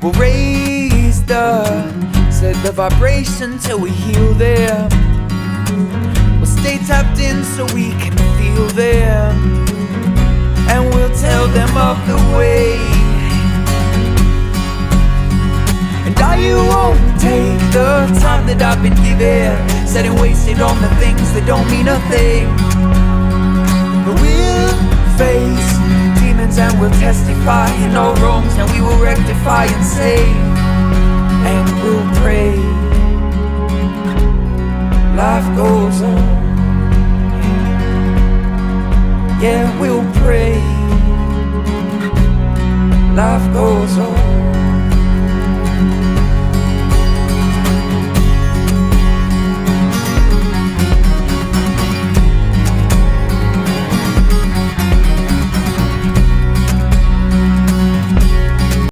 We'll raise the vibration till we heal them. We'll stay tapped in so we can feel them, and we'll tell them of the way. And you won't take the time that I've been given, setting wasted on the things that don't mean a thing. But we'll face demons and we'll testify in our wrongs, and we will rectify and say, and we'll pray. Life goes on. Yeah, we'll pray. Life goes on.